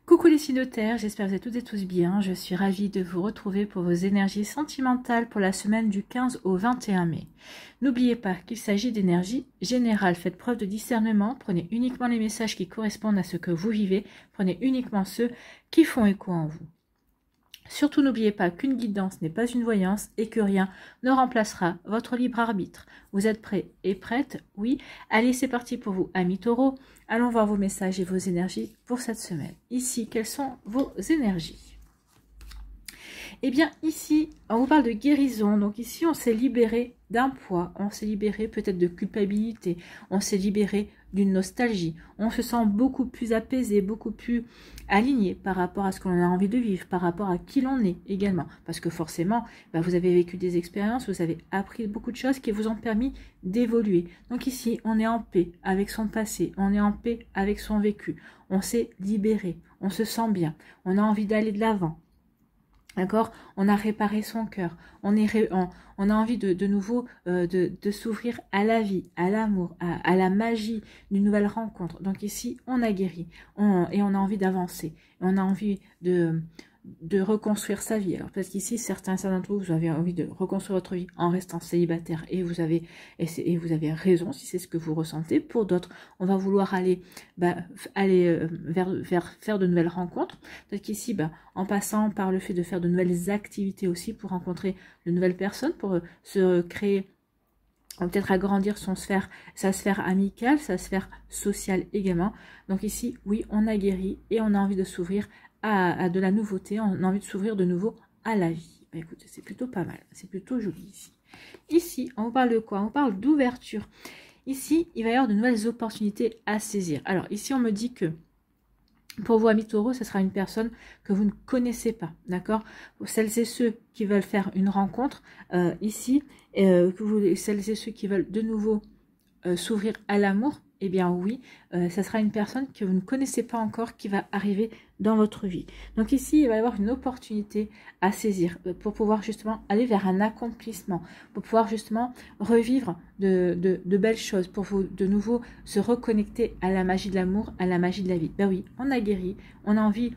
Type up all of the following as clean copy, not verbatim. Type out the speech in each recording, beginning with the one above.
Coucou les signes de terre, j'espère que vous êtes toutes et tous bien. Je suis ravie de vous retrouver pour vos énergies sentimentales pour la semaine du 15 au 21 mai. N'oubliez pas qu'il s'agit d'énergie générale. Faites preuve de discernement, prenez uniquement les messages qui correspondent à ce que vous vivez, prenez uniquement ceux qui font écho en vous. Surtout n'oubliez pas qu'une guidance n'est pas une voyance et que rien ne remplacera votre libre arbitre. Vous êtes prêts et prêtes? Oui. Allez, c'est parti pour vous, amis taureaux. Allons voir vos messages et vos énergies pour cette semaine. Ici, quelles sont vos énergies? Eh bien, ici, on vous parle de guérison. Donc ici, on s'est libéré d'un poids, on s'est libéré peut-être de culpabilité, on s'est libéré d'une nostalgie. On se sent beaucoup plus apaisé, beaucoup plus aligné par rapport à ce qu'on a envie de vivre, par rapport à qui l'on est également. Parce que forcément, vous avez vécu des expériences, vous avez appris beaucoup de choses qui vous ont permis d'évoluer. Donc ici, on est en paix avec son passé, on est en paix avec son vécu. On s'est libéré, on se sent bien, on a envie d'aller de l'avant. D'accord, on a réparé son cœur, on a envie de nouveau de s'ouvrir à la vie, à l'amour, à la magie d'une nouvelle rencontre. Donc ici, on a guéri et on a envie d'avancer. On a envie de reconstruire sa vie. Alors parce qu'ici, certains d'entre vous, vous avez envie de reconstruire votre vie en restant célibataire et vous avez raison si c'est ce que vous ressentez. Pour d'autres, on va vouloir aller vers faire de nouvelles rencontres. Peut-être qu'ici, en passant par le fait de faire de nouvelles activités aussi pour rencontrer de nouvelles personnes, pour se créer, peut-être agrandir sa sphère amicale, sa sphère sociale également. Donc ici, oui, on a guéri et on a envie de s'ouvrir à de la nouveauté, on a envie de s'ouvrir de nouveau à la vie. Écoutez, c'est plutôt pas mal, c'est plutôt joli ici. Ici, on vous parle de quoi? On parle d'ouverture. Ici, il va y avoir de nouvelles opportunités à saisir. Alors ici, on me dit que pour vous, amis taureaux, ce sera une personne que vous ne connaissez pas, d'accord? Celles et ceux qui veulent faire une rencontre ici, celles et ceux qui veulent de nouveau s'ouvrir à l'amour, eh bien oui, ça sera une personne que vous ne connaissez pas encore qui va arriver dans votre vie. Donc ici, il va y avoir une opportunité à saisir pour pouvoir justement aller vers un accomplissement, pour pouvoir justement revivre de belles choses, pour vous de nouveau se reconnecter à la magie de l'amour, à la magie de la vie. Ben oui, on a guéri, on a envie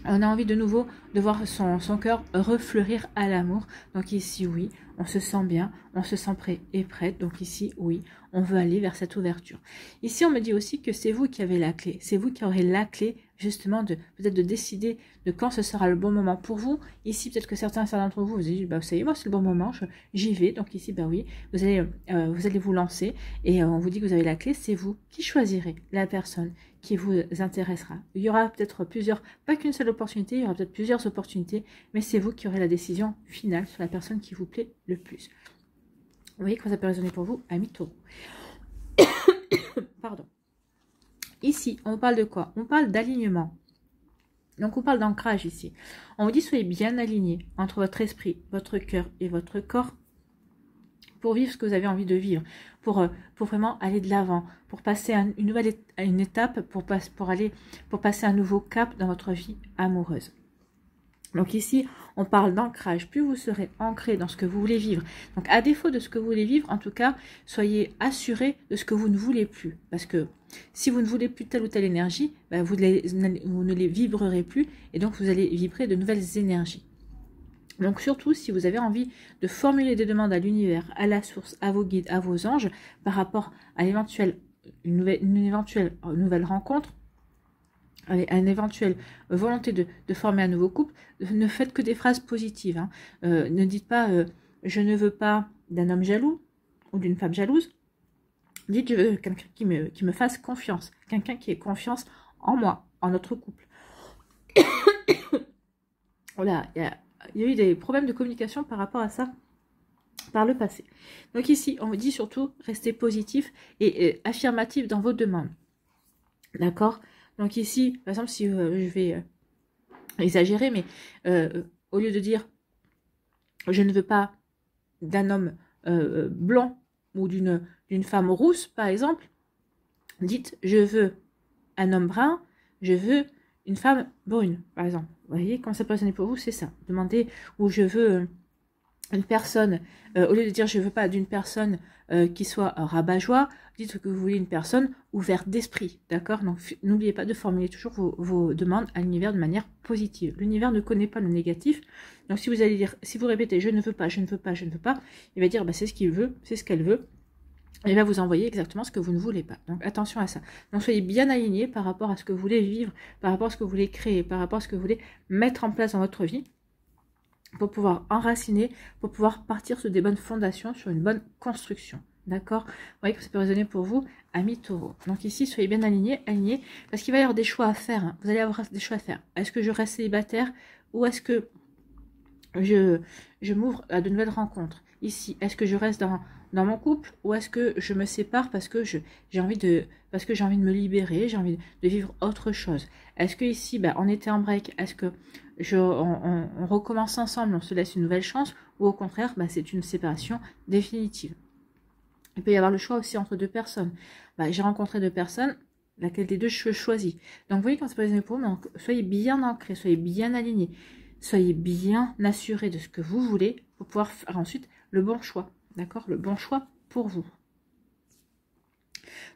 de nouveau de voir son cœur refleurir à l'amour. Donc ici, oui, on se sent bien, on se sent prêt et prête. Donc ici, oui, on veut aller vers cette ouverture. Ici, on me dit aussi que c'est vous qui avez la clé. C'est vous qui aurez la clé, justement, peut-être de décider de quand ce sera le bon moment pour vous. Ici, peut-être que certains d'entre vous, vous dites, ça y est, moi, c'est le bon moment, j'y vais. Donc ici, oui, vous allez vous lancer et on vous dit que vous avez la clé. C'est vous qui choisirez la personne qui vous intéressera. Il y aura peut-être pas qu'une seule opportunité, il y aura peut-être plusieurs opportunités, mais c'est vous qui aurez la décision finale sur la personne qui vous plaît le plus. Vous voyez comment ça peut résonner pour vous, amis taureaux. Pardon. Ici, on parle de quoi? On parle d'alignement. Donc, on parle d'ancrage ici. On vous dit, soyez bien alignés entre votre esprit, votre cœur et votre corps pour vivre ce que vous avez envie de vivre, pour vraiment aller de l'avant, pour passer à une étape, pour passer un nouveau cap dans votre vie amoureuse. Donc ici, on parle d'ancrage. Plus vous serez ancré dans ce que vous voulez vivre. Donc à défaut de ce que vous voulez vivre, en tout cas, soyez assurés de ce que vous ne voulez plus. Parce que si vous ne voulez plus telle ou telle énergie, vous ne les vibrerez plus et donc vous allez vibrer de nouvelles énergies. Donc surtout, si vous avez envie de formuler des demandes à l'univers, à la source, à vos guides, à vos anges, par rapport à une éventuelle nouvelle rencontre, à une éventuelle volonté de former un nouveau couple, ne faites que des phrases positives. Hein. Ne dites pas je ne veux pas d'un homme jaloux ou d'une femme jalouse. Dites je veux quelqu'un qui me fasse confiance, quelqu'un qui ait confiance en moi, en notre couple. Voilà, il y a eu des problèmes de communication par rapport à ça par le passé. Donc ici, on vous dit surtout restez positif et affirmatif dans vos demandes. D'accord? Donc ici, par exemple, si je vais exagérer, mais au lieu de dire je ne veux pas d'un homme blond ou d'une femme rousse, par exemple, dites je veux un homme brun, je veux une femme brune, par exemple. Vous voyez, quand ça peut sonner pour vous, c'est ça. Demandez, ou je veux une personne, au lieu de dire je veux pas d'une personne qui soit rabat-joie, dites que vous voulez une personne ouverte d'esprit, d'accord? Donc n'oubliez pas de formuler toujours vos demandes à l'univers de manière positive. L'univers ne connaît pas le négatif, donc si vous allez dire, si vous répétez je ne veux pas, je ne veux pas, je ne veux pas, il va dire bah, c'est ce qu'il veut, c'est ce qu'elle veut, et il va vous envoyer exactement ce que vous ne voulez pas. Donc attention à ça. Donc soyez bien alignés par rapport à ce que vous voulez vivre, par rapport à ce que vous voulez créer, par rapport à ce que vous voulez mettre en place dans votre vie, pour pouvoir enraciner, pour pouvoir partir sur des bonnes fondations, sur une bonne construction. D'accord? Vous voyez que ça peut résonner pour vous, amis taureaux. Donc ici, soyez bien alignés, parce qu'il va y avoir des choix à faire. Hein. Vous allez avoir des choix à faire. Est-ce que je reste célibataire ou est-ce que je m'ouvre à de nouvelles rencontres? Ici, est-ce que je reste dans mon couple ou est-ce que je me sépare parce que j'ai envie de me libérer, j'ai envie de vivre autre chose? Est-ce que ici, bah, on était en break, est-ce que on recommence ensemble, on se laisse une nouvelle chance, ou au contraire, bah, c'est une séparation définitive? Il peut y avoir le choix aussi entre deux personnes. Bah, j'ai rencontré deux personnes, laquelle des deux je choisis? Donc vous voyez quand c'est pas les épaules, donc soyez bien ancrés, soyez bien alignés, soyez bien assurés de ce que vous voulez pour pouvoir faire ensuite le bon choix. D'accord? Le bon choix pour vous.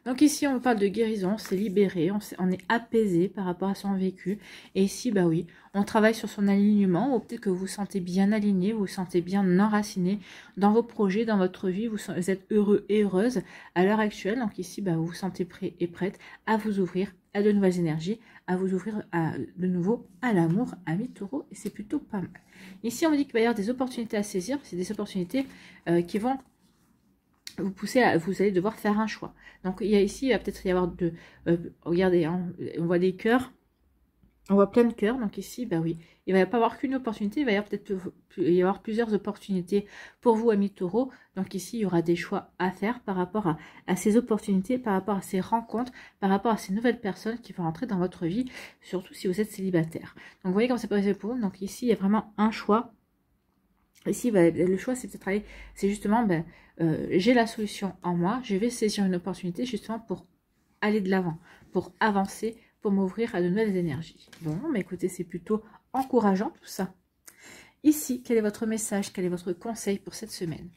Donc ici, on parle de guérison, c'est libéré, on est apaisé par rapport à son vécu. Et ici, bah oui, on travaille sur son alignement, ou peut-être que vous vous sentez bien aligné, vous vous sentez bien enraciné dans vos projets, dans votre vie, vous êtes heureux et heureuse à l'heure actuelle. Donc ici, bah, vous vous sentez prêt et prête à vous ouvrir à de nouvelles énergies, à vous ouvrir de nouveau à l'amour, amis taureaux, et c'est plutôt pas mal. Ici, on me dit qu'il va y avoir des opportunités à saisir, c'est des opportunités qui vont vous pousser vous allez devoir faire un choix. Donc il y a ici, il va peut-être y avoir regardez, hein, on voit des cœurs, on voit plein de cœurs. Donc ici, bah oui, il va pas y avoir qu'une opportunité, il va y avoir peut-être y avoir plusieurs opportunités pour vous, amis taureaux. Donc ici, il y aura des choix à faire par rapport à ces opportunités, par rapport à ces rencontres, par rapport à ces nouvelles personnes qui vont rentrer dans votre vie, surtout si vous êtes célibataire. Donc vous voyez comment c'est passé pour vous. Donc ici, il y a vraiment un choix. Ici, bah, le choix, c'est peut-être aller, c'est justement, bah, j'ai la solution en moi, je vais saisir une opportunité justement pour aller de l'avant, pour avancer, pour m'ouvrir à de nouvelles énergies. Bon, mais écoutez, c'est plutôt encourageant tout ça. Ici, quel est votre message, quel est votre conseil pour cette semaine?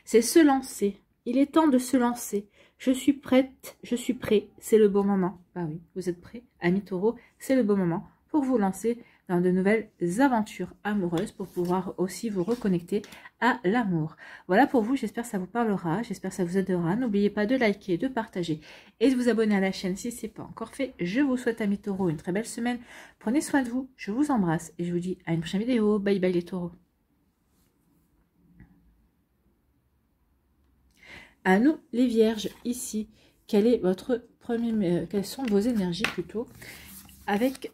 C'est se lancer. Il est temps de se lancer. Je suis prête, je suis prêt, c'est le bon moment. Bah oui, vous êtes prêts, amis taureaux, c'est le bon moment pour vous lancer dans de nouvelles aventures amoureuses, pour pouvoir aussi vous reconnecter à l'amour. Voilà pour vous, j'espère que ça vous parlera, j'espère que ça vous aidera. N'oubliez pas de liker, de partager et de vous abonner à la chaîne si ce n'est pas encore fait. Je vous souhaite, amis taureaux, une très belle semaine. Prenez soin de vous, je vous embrasse et je vous dis à une prochaine vidéo. Bye bye les taureaux. À nous les vierges, ici, quel est votre premier, quelles sont vos énergies plutôt avec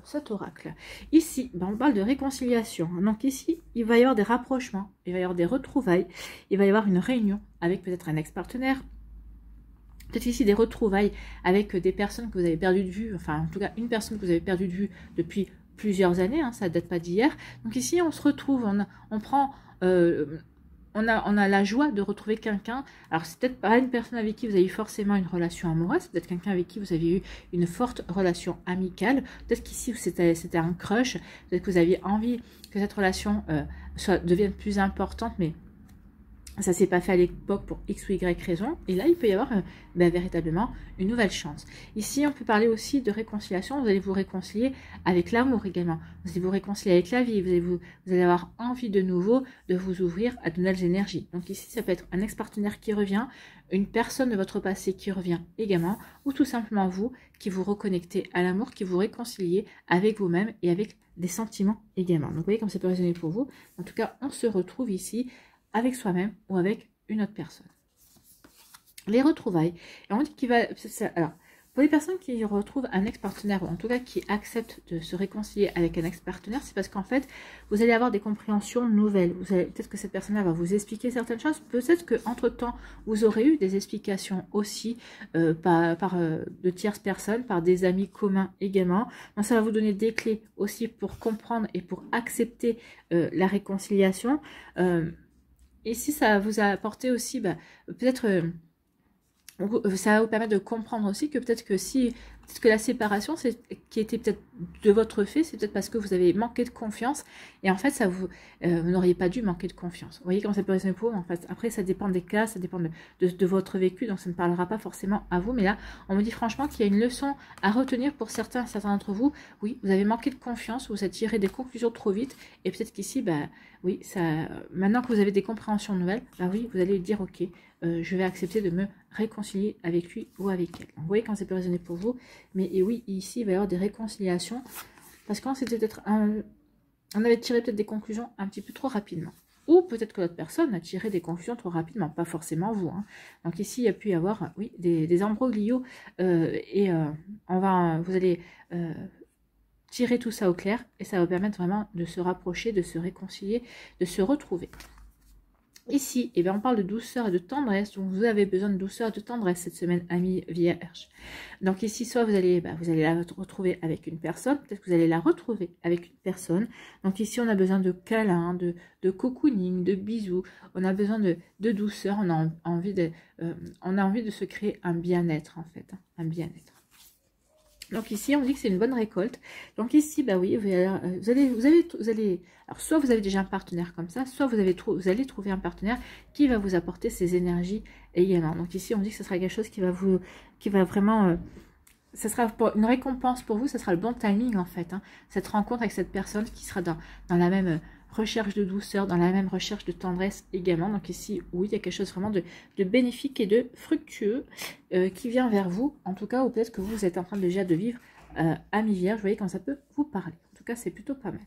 cet oracle? Ici, ben, on parle de réconciliation. Donc ici, il va y avoir des rapprochements, il va y avoir des retrouvailles, il va y avoir une réunion avec peut-être un ex-partenaire, peut-être ici des retrouvailles avec des personnes que vous avez perdues de vue, enfin en tout cas une personne que vous avez perdue de vue depuis plusieurs années, hein, ça ne date pas d'hier. Donc ici, on se retrouve, on prend... on a la joie de retrouver quelqu'un. Alors, c'est peut-être pas une personne avec qui vous avez eu forcément une relation amoureuse, peut-être quelqu'un avec qui vous avez eu une forte relation amicale. Peut-être qu'ici, c'était un crush. Peut-être que vous aviez envie que cette relation devienne plus importante, mais ça s'est pas fait à l'époque pour X ou Y raison. Et là, il peut y avoir véritablement une nouvelle chance. Ici, on peut parler aussi de réconciliation. Vous allez vous réconcilier avec l'amour également. Vous allez vous réconcilier avec la vie. Vous allez avoir envie de nouveau de vous ouvrir à de nouvelles énergies. Donc ici, ça peut être un ex-partenaire qui revient, une personne de votre passé qui revient également, ou tout simplement vous qui vous reconnectez à l'amour, qui vous réconciliez avec vous-même et avec des sentiments également. Donc vous voyez comme ça peut résonner pour vous. En tout cas, on se retrouve ici avec soi-même ou avec une autre personne. Les retrouvailles. Et on dit qu'il va... Alors, pour les personnes qui retrouvent un ex-partenaire, ou en tout cas qui acceptent de se réconcilier avec un ex-partenaire, c'est parce qu'en fait, vous allez avoir des compréhensions nouvelles. Peut-être que cette personne-là va vous expliquer certaines choses. Peut-être qu'entre-temps, vous aurez eu des explications aussi de tierces personnes, par des amis communs également. Donc, ça va vous donner des clés aussi pour comprendre et pour accepter la réconciliation. Et si ça vous a apporté aussi, peut-être, ça va vous permettre de comprendre aussi que peut-être que si Peut-être que la séparation, qui était peut-être de votre fait, c'est peut-être parce que vous avez manqué de confiance. Et en fait, vous n'auriez pas dû manquer de confiance. Vous voyez comment ça peut résonner pour vous. En fait, après, ça dépend des cas, ça dépend de votre vécu. Donc, ça ne parlera pas forcément à vous. Mais là, on me dit franchement qu'il y a une leçon à retenir pour certains d'entre vous. Oui, vous avez manqué de confiance, vous avez tiré des conclusions trop vite. Et peut-être qu'ici, bah, oui, maintenant que vous avez des compréhensions nouvelles, bah oui, vous allez dire, ok, je vais accepter de me réconcilier avec lui ou avec elle. Donc, vous voyez quand ça peut résonner pour vous. Mais et oui, ici, il va y avoir des réconciliations. Parce qu'on c'était peut-être on avait tiré peut-être des conclusions un petit peu trop rapidement. Ou peut-être que l'autre personne a tiré des conclusions trop rapidement, pas forcément vous. Hein. Donc ici, il y a pu y avoir, oui, des imbroglios. Vous allez tirer tout ça au clair. Et ça va permettre vraiment de se rapprocher, de se réconcilier, de se retrouver. Ici, eh bien, on parle de douceur et de tendresse, donc vous avez besoin de douceur et de tendresse cette semaine, amis vierge. Donc ici, soit vous allez la retrouver avec une personne, peut-être que vous allez la retrouver avec une personne. Donc ici, on a besoin de câlins, de cocooning, de bisous, on a besoin de douceur, on a envie de se créer un bien-être en fait, un bien-être. Donc ici, on dit que c'est une bonne récolte. Donc ici, bah oui, vous allez, alors soit vous avez déjà un partenaire comme ça, soit vous allez trouver un partenaire qui va vous apporter ces énergies également. Donc ici, on dit que ce sera quelque chose qui va vraiment, ça sera une récompense pour vous, ça sera le bon timing en fait. Hein, cette rencontre avec cette personne qui sera dans la même recherche de douceur, dans la même recherche de tendresse également. Donc ici, oui, il y a quelque chose vraiment de bénéfique et de fructueux qui vient vers vous. En tout cas, ou peut-être que vous êtes en train déjà de vivre ami vierge. Vous voyez quand ça peut vous parler. En tout cas, c'est plutôt pas mal.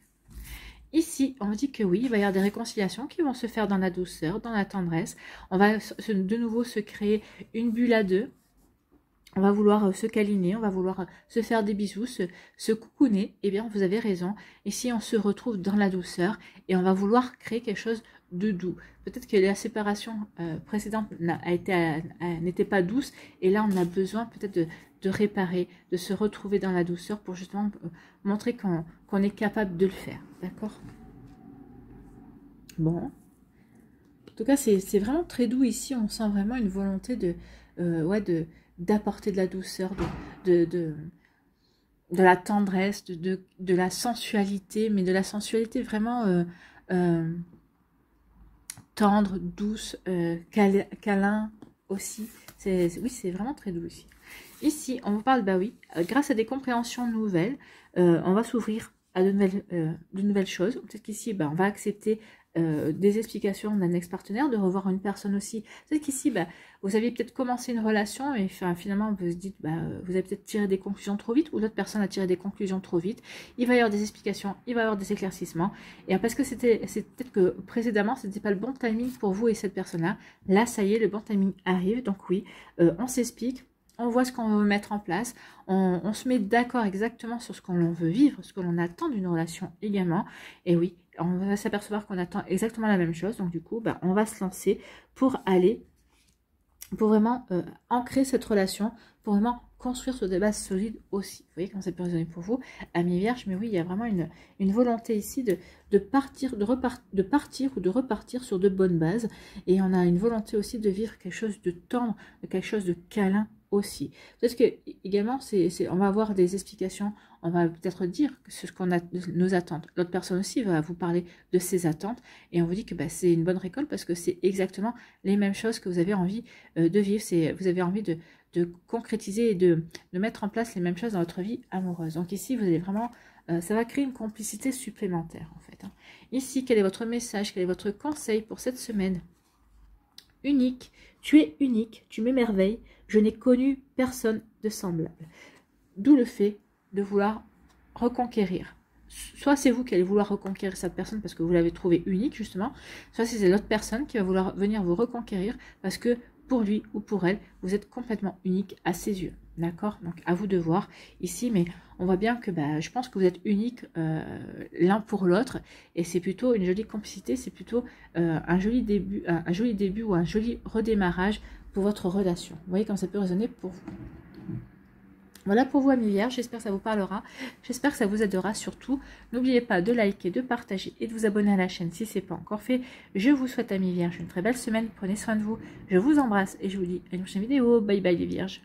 Ici, on me dit que oui, il va y avoir des réconciliations qui vont se faire dans la douceur, dans la tendresse. On va de nouveau se créer une bulle à deux. On va vouloir se câliner, on va vouloir se faire des bisous, se coucouner. Eh bien, vous avez raison. Ici, on se retrouve dans la douceur et on va vouloir créer quelque chose de doux. Peut-être que la séparation précédente n'était pas douce et là, on a besoin peut-être de réparer, de se retrouver dans la douceur pour justement montrer qu'on est capable de le faire. D'accord? Bon. En tout cas, c'est vraiment très doux ici. On sent vraiment une volonté d'apporter de la douceur, de la tendresse, de la sensualité, mais de la sensualité vraiment tendre, douce, câlin aussi. Oui, c'est vraiment très doux ici. Ici, on vous parle, bah oui, grâce à des compréhensions nouvelles, on va s'ouvrir à de nouvelles choses. Peut-être qu'ici, bah, on va accepter des explications d'un ex-partenaire, de revoir une personne aussi. Peut-être qu'ici, bah, vous aviez peut-être commencé une relation et finalement, vous vous dites, bah, vous avez peut-être tiré des conclusions trop vite ou l'autre personne a tiré des conclusions trop vite. Il va y avoir des explications, il va y avoir des éclaircissements. Et parce que c'est peut-être que précédemment, ce n'était pas le bon timing pour vous et cette personne-là. Là, ça y est, le bon timing arrive. Donc oui, on s'explique. On voit ce qu'on veut mettre en place, on se met d'accord exactement sur ce qu'on veut vivre, ce que l'on attend d'une relation également. Et oui, on va s'apercevoir qu'on attend exactement la même chose. Donc du coup, bah, on va se lancer pour vraiment ancrer cette relation, pour vraiment construire sur des bases solides aussi. Vous voyez comment ça peut résonner pour vous, amis vierges. Mais oui, il y a vraiment une volonté ici de partir ou de repartir sur de bonnes bases. Et on a une volonté aussi de vivre quelque chose de tendre, quelque chose de câlin aussi. Peut-être que également, on va avoir des explications, on va peut-être dire ce qu'on a, nos attentes. L'autre personne aussi va vous parler de ses attentes et on vous dit que bah, c'est une bonne récolte parce que c'est exactement les mêmes choses que vous avez envie de vivre. Vous avez envie de concrétiser et de mettre en place les mêmes choses dans votre vie amoureuse. Donc ici, vous allez vraiment, ça va créer une complicité supplémentaire en fait. Hein. Ici, quel est votre message, quel est votre conseil pour cette semaine? Unique, tu es unique, tu m'émerveilles, je n'ai connu personne de semblable. D'où le fait de vouloir reconquérir. Soit c'est vous qui allez vouloir reconquérir cette personne parce que vous l'avez trouvée unique justement, soit c'est l'autre personne qui va vouloir venir vous reconquérir parce que pour lui ou pour elle, vous êtes complètement unique à ses yeux. D'accord? Donc à vous de voir ici, mais on voit bien que bah, je pense que vous êtes uniques l'un pour l'autre et c'est plutôt une jolie complicité, c'est plutôt un joli début ou un joli redémarrage pour votre relation. Vous voyez comme ça peut résonner pour vous. Voilà pour vous, amis vierges, j'espère que ça vous parlera, j'espère que ça vous aidera surtout. N'oubliez pas de liker, de partager et de vous abonner à la chaîne si ce n'est pas encore fait. Je vous souhaite, amis vierges, une très belle semaine, prenez soin de vous, je vous embrasse et je vous dis à une prochaine vidéo. Bye bye les vierges.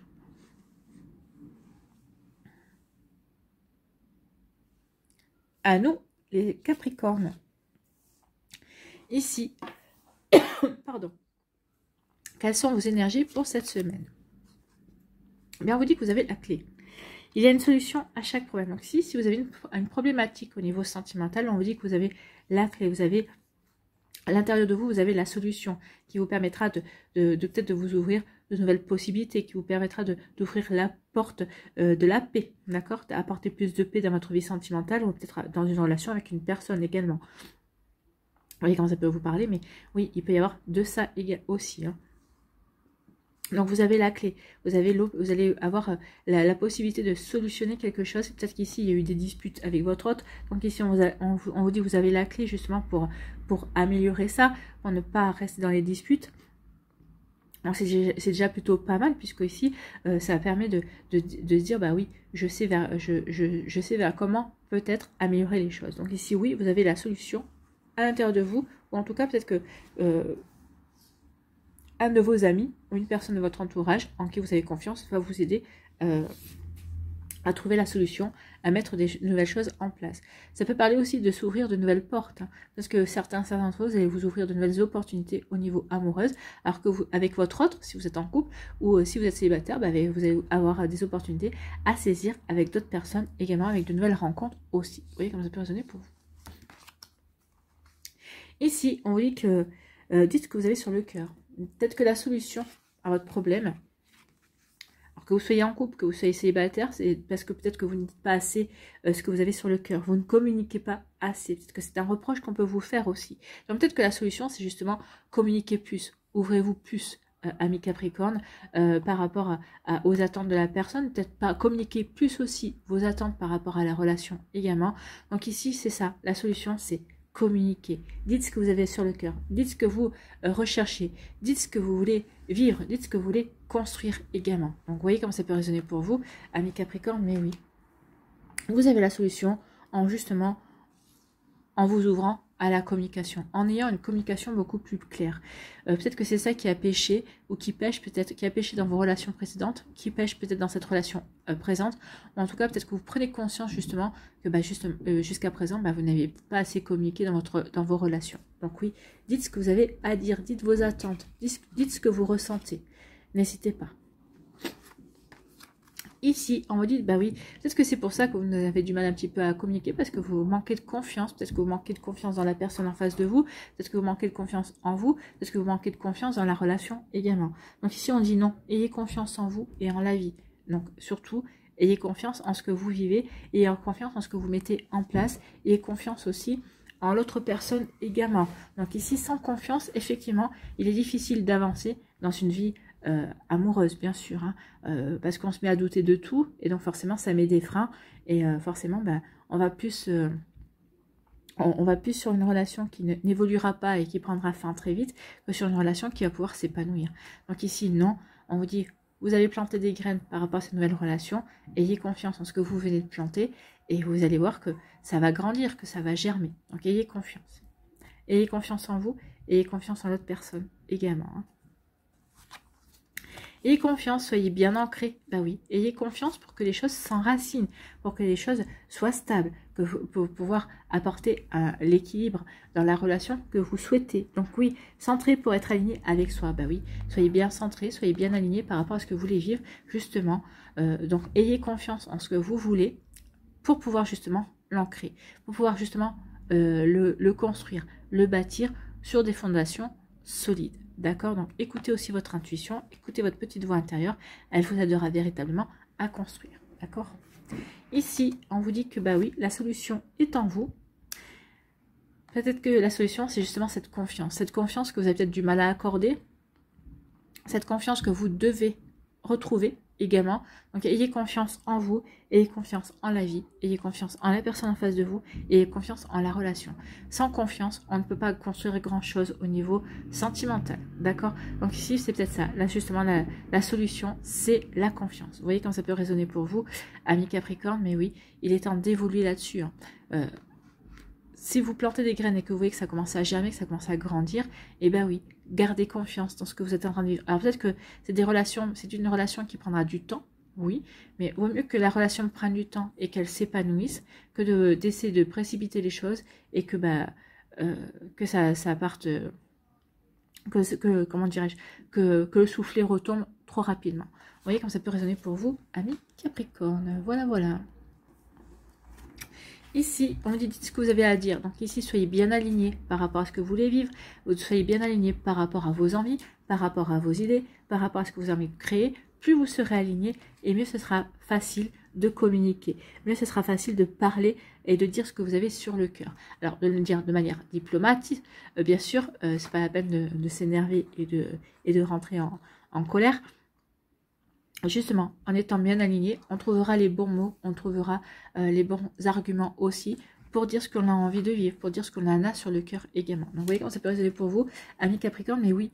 à nous, les Capricornes. Ici, pardon, quelles sont vos énergies pour cette semaine? Bien, on vous dit que vous avez la clé. Il y a une solution à chaque problème. Donc, si vous avez une problématique au niveau sentimental, on vous dit que vous avez la clé. Vous avez, à l'intérieur de vous, vous avez la solution qui vous permettra peut-être de vous ouvrir de nouvelles possibilités, qui vous permettra d'ouvrir la porte de la paix, d'accord? D'apporter plus de paix dans votre vie sentimentale ou peut-être dans une relation avec une personne également. Vous voyez comment ça peut vous parler, mais oui, il peut y avoir de ça aussi, hein. Donc, vous avez la clé, vous allez avoir la possibilité de solutionner quelque chose. Peut-être qu'ici, il y a eu des disputes avec votre autre. Donc, ici, on vous dit que vous avez la clé justement pour améliorer ça, pour ne pas rester dans les disputes. Donc, c'est déjà plutôt pas mal, puisque ici, ça permet de se dire, bah oui, je sais vers comment peut-être améliorer les choses. Donc, ici, oui, vous avez la solution à l'intérieur de vous, ou en tout cas, peut-être que... un de vos amis ou une personne de votre entourage en qui vous avez confiance va vous aider à trouver la solution, à mettre des nouvelles choses en place. Ça peut parler aussi de s'ouvrir de nouvelles portes, hein, parce que certains d'entre vous allez vous ouvrir de nouvelles opportunités au niveau amoureuse, alors que vous, avec votre autre, si vous êtes en couple, ou si vous êtes célibataire, bah, vous allez avoir des opportunités à saisir avec d'autres personnes, également avec de nouvelles rencontres aussi. Vous voyez comment ça peut résonner pour vous. Ici, on vous dit que dites ce que vous avez sur le cœur. Peut-être que la solution à votre problème, alors que vous soyez en couple, que vous soyez célibataire, c'est parce que peut-être que vous ne dites pas assez ce que vous avez sur le cœur. Vous ne communiquez pas assez. Peut-être que c'est un reproche qu'on peut vous faire aussi. Donc peut-être que la solution, c'est justement communiquer plus. Ouvrez-vous plus, amis Capricorne, par rapport aux attentes de la personne. Peut-être pas communiquer plus aussi vos attentes par rapport à la relation également. Donc ici, c'est ça. La solution, c'est communiquez, dites ce que vous avez sur le cœur, dites ce que vous recherchez, dites ce que vous voulez vivre, dites ce que vous voulez construire également. Donc vous voyez comment ça peut résonner pour vous, amis Capricorne, mais oui. Vous avez la solution en justement en vous ouvrant à la communication, en ayant une communication beaucoup plus claire. Peut-être que c'est ça qui a péché, ou qui pêche peut-être, qui a péché dans vos relations précédentes, qui pêche peut-être dans cette relation présente, ou en tout cas peut-être que vous prenez conscience justement que jusqu'à présent, vous n'avez pas assez communiqué dans vos relations. Donc oui, dites ce que vous avez à dire, dites vos attentes, dites ce que vous ressentez, n'hésitez pas. Ici, on vous dit, bah oui, peut-être que c'est pour ça que vous avez du mal un petit peu à communiquer, parce que vous manquez de confiance, peut-être que vous manquez de confiance dans la personne en face de vous, peut-être que vous manquez de confiance en vous, peut-être que vous manquez de confiance dans la relation également. Donc ici, on dit non, ayez confiance en vous et en la vie. Donc surtout, ayez confiance en ce que vous vivez, ayez confiance en ce que vous mettez en place, ayez confiance aussi en l'autre personne également. Donc ici, sans confiance, effectivement, il est difficile d'avancer dans une vie amoureuse, bien sûr, hein, parce qu'on se met à douter de tout, et donc forcément ça met des freins, et forcément on va plus sur une relation qui n'évoluera pas et qui prendra fin très vite, que sur une relation qui va pouvoir s'épanouir. Donc ici, non, on vous dit, vous avez planté des graines par rapport à cette nouvelle relation, ayez confiance en ce que vous venez de planter, et vous allez voir que ça va grandir, que ça va germer. Donc ayez confiance. Ayez confiance en vous, ayez confiance en l'autre personne également, hein. Ayez confiance, soyez bien ancrés. Bah oui, ayez confiance pour que les choses s'enracinent, pour que les choses soient stables, pour pouvoir apporter l'équilibre dans la relation que vous souhaitez. Donc oui, centré pour être aligné avec soi. Bah oui, soyez bien centré, soyez bien aligné par rapport à ce que vous voulez vivre, justement. Donc ayez confiance en ce que vous voulez pour pouvoir justement l'ancrer, pour pouvoir justement le construire, le bâtir sur des fondations solides. D'accord? Donc, écoutez aussi votre intuition, écoutez votre petite voix intérieure, elle vous aidera véritablement à construire. D'accord? Ici, on vous dit que, bah oui, la solution est en vous. Peut-être que la solution, c'est justement cette confiance que vous avez peut-être du mal à accorder, cette confiance que vous devez retrouver également. Donc, ayez confiance en vous, ayez confiance en la vie, ayez confiance en la personne en face de vous, ayez confiance en la relation. Sans confiance, on ne peut pas construire grand-chose au niveau sentimental, d'accord? Donc ici, c'est peut-être ça. Là, justement, la solution, c'est la confiance. Vous voyez comment ça peut résonner pour vous, amis Capricorne, mais oui, il est temps d'évoluer là-dessus, hein. Si vous plantez des graines et que vous voyez que ça commence à germer, que ça commence à grandir, eh bien oui, gardez confiance dans ce que vous êtes en train de vivre. Alors peut-être que c'est une relation qui prendra du temps, oui, mais vaut mieux que la relation prenne du temps et qu'elle s'épanouisse que d'essayer de précipiter les choses et que, que ça parte, comment dirais-je, que le soufflet retombe trop rapidement. Vous voyez comme ça peut résonner pour vous, amis Capricorne. Voilà, voilà. Ici, on me dit ce que vous avez à dire. Donc ici, soyez bien alignés par rapport à ce que vous voulez vivre. Soyez bien alignés par rapport à vos envies, par rapport à vos idées, par rapport à ce que vous avez envie de créer. Plus vous serez alignés, et mieux ce sera facile de communiquer. Mieux ce sera facile de parler et de dire ce que vous avez sur le cœur. Alors, de le dire de manière diplomatique, bien sûr, c'est pas la peine de s'énerver et de rentrer en colère. Justement, en étant bien aligné, on trouvera les bons mots, on trouvera les bons arguments aussi pour dire ce qu'on a envie de vivre, pour dire ce qu'on en a sur le cœur également. Donc, vous voyez comment ça peut résonner pour vous, amis Capricorne, mais oui,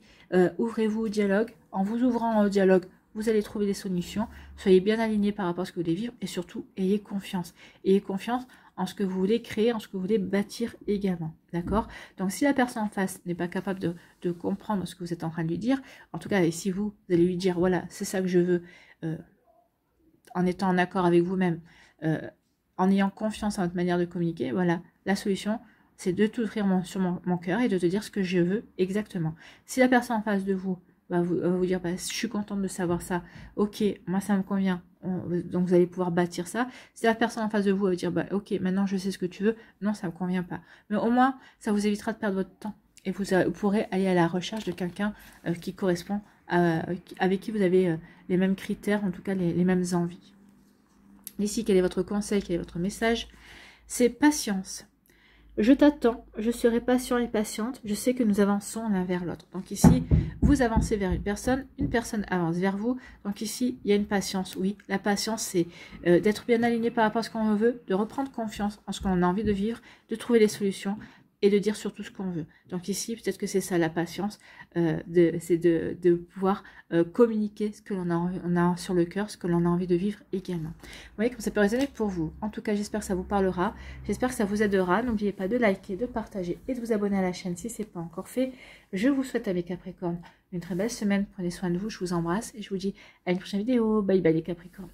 ouvrez-vous au dialogue. En vous ouvrant au dialogue, vous allez trouver des solutions. Soyez bien alignés par rapport à ce que vous voulez vivre et surtout, ayez confiance. Ayez confiance en ce que vous voulez créer, en ce que vous voulez bâtir également. D'accord? Donc, si la personne en face n'est pas capable de comprendre ce que vous êtes en train de lui dire, en tout cas, et si vous allez lui dire, voilà, c'est ça que je veux, en étant en accord avec vous-même, en ayant confiance en votre manière de communiquer, voilà, la solution, c'est de t'ouvrir sur mon cœur et de te dire ce que je veux exactement. Si la personne en face de vous va vous dire, je suis contente de savoir ça, ok, moi ça me convient, donc vous allez pouvoir bâtir ça. Si la personne en face de vous va vous dire, ok, maintenant je sais ce que tu veux, non, ça me convient pas. Mais au moins, ça vous évitera de perdre votre temps. Et vous pourrez aller à la recherche de quelqu'un qui correspond, avec qui vous avez les mêmes critères, en tout cas les mêmes envies. Ici, quel est votre conseil, quel est votre message? C'est patience. Je t'attends, je serai patient et patiente, je sais que nous avançons l'un vers l'autre. Donc ici, vous avancez vers une personne avance vers vous. Donc ici, il y a une patience, oui. La patience, c'est d'être bien aligné par rapport à ce qu'on veut, de reprendre confiance en ce qu'on a envie de vivre, de trouver des solutions et de dire surtout ce qu'on veut. Donc ici, peut-être que c'est ça la patience, c'est de pouvoir communiquer ce que l'on a sur le cœur, ce que l'on a envie de vivre également. Vous voyez comme ça peut résonner pour vous. En tout cas, j'espère que ça vous parlera, j'espère que ça vous aidera. N'oubliez pas de liker, de partager et de vous abonner à la chaîne si ce n'est pas encore fait. Je vous souhaite, mes Capricornes, une très belle semaine. Prenez soin de vous, je vous embrasse et je vous dis à une prochaine vidéo. Bye bye les Capricornes.